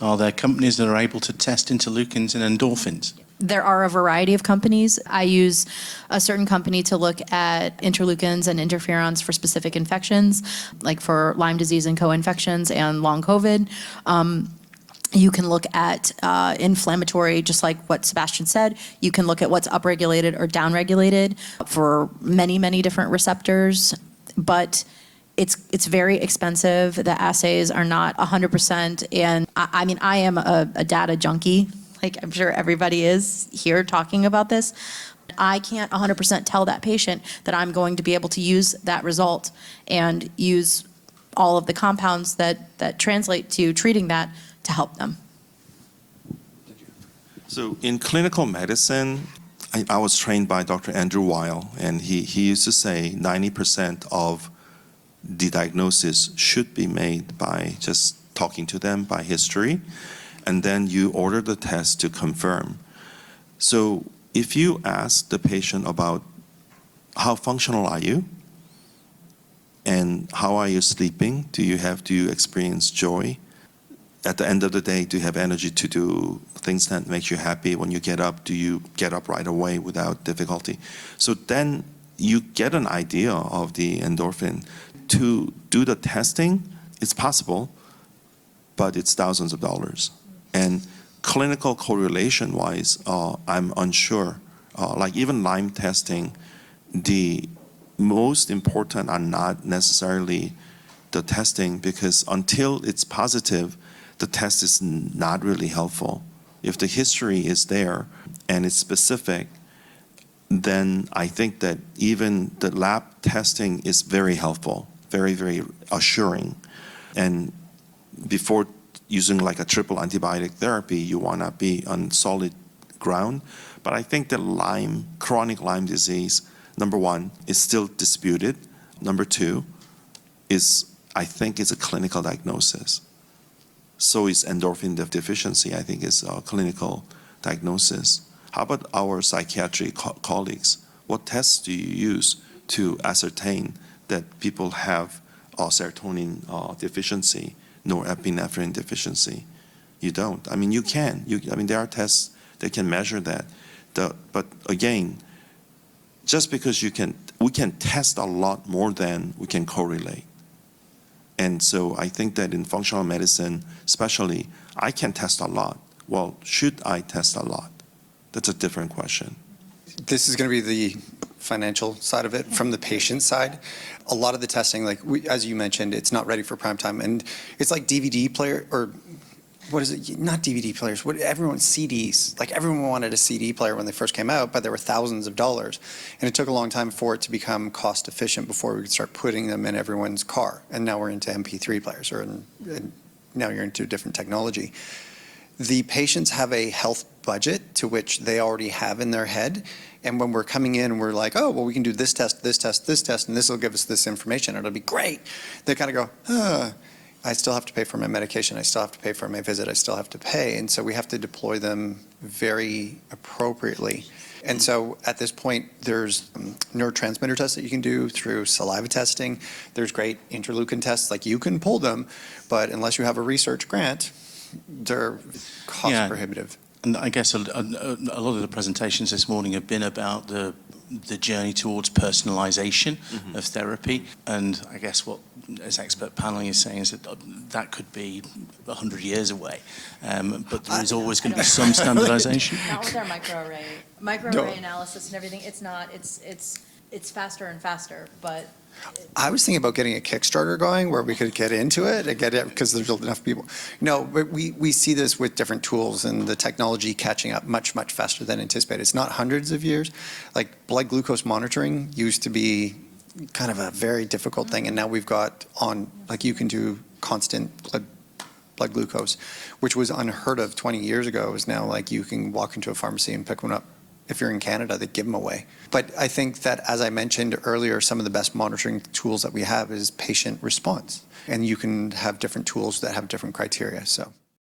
Are there companies that are able to test interleukins and endorphins? There are a variety of companies. I use a certain company to look at interleukins and interferons for specific infections, like for Lyme disease and co-infections and long COVID. You can look at inflammatory, just like what Sebastian said. You can look at what's upregulated or downregulated for many, many different receptors. But it's very expensive. The assays are not 100%. And I mean, I am a data junkie. Like I'm sure everybody is here talking about this. I can't 100% tell that patient that I'm going to be able to use that result and use all of the compounds that translate to treating that to help them. So in clinical medicine, I was trained by Dr. Andrew Weil, and he used to say 90% of the diagnosis should be made by just talking to them by history, and then you order the test to confirm. So if you ask the patient about how functional are you, and how are you sleeping, do you experience joy? At the end of the day, do you have energy to do things that make you happy? When you get up, do you get up right away without difficulty? So then you get an idea of the endorphin. To do the testing, it's possible, but it's thousands of dollars. And clinical correlation-wise, I'm unsure. Like even Lyme testing, the most important are not necessarily the testing, because until it's positive, the test is not really helpful. If the history is there and it's specific, then I think that even the lab testing is very helpful, very, very assuring. And before using like a triple antibiotic therapy, you want to be on solid ground. But I think that Lyme, chronic Lyme disease, number one, is still disputed. Number two is, I think it's a clinical diagnosis. So is endorphin deficiency, I think, is a clinical diagnosis. How about our psychiatric colleagues? What tests do you use to ascertain that people have serotonin deficiency, norepinephrine deficiency? You don't. I mean, you can. I mean, there are tests that can measure that. But again, just because we can test a lot more than we can correlate. And so I think that in functional medicine, especially, I can test a lot. Well, should I test a lot? That's a different question. This is going to be the financial side of it. From the patient side, a lot of the testing, like as you mentioned, it's not ready for prime time. And it's like DVD player, or what is it? Not DVD players. CDs. Like everyone wanted a CD player when they first came out, but there were thousands of dollars. And it took a long time for it to become cost efficient before we could start putting them in everyone's car. And now we're into MP3 players, and now you're into different technology. The patients have a health budget to which they already have in their head. And when we're coming in and we're like, oh, well, we can do this test, this test, this test, and this will give us this information, it'll be great. They kind of go, I still have to pay for my medication, I still have to pay for my visit, I still have to pay. And so we have to deploy them very appropriately. And so at this point, there's neurotransmitter tests that you can do through saliva testing. There's great interleukin tests, like you can pull them, but unless you have a research grant, they're cost prohibitive. And I guess a lot of the presentations this morning have been about the journey towards personalization of therapy. And I guess what, as expert paneling is saying, is that could be 100 years away. But there is always going to be some standardization. Not with our microarray analysis and everything. It's not. It's faster and faster, but. I was thinking about getting a Kickstarter going where we could get into it and get it, because there's enough people. No, but we see this with different tools and the technology catching up much, much faster than anticipated. It's not hundreds of years. Like blood glucose monitoring used to be kind of a very difficult thing, and now we've got like you can do constant blood glucose, which was unheard of 20 years ago. Is now like you can walk into a pharmacy and pick one up. If you're in Canada, they give them away. But I think that, as I mentioned earlier, some of the best monitoring tools that we have is patient response. And you can have different tools that have different criteria. So.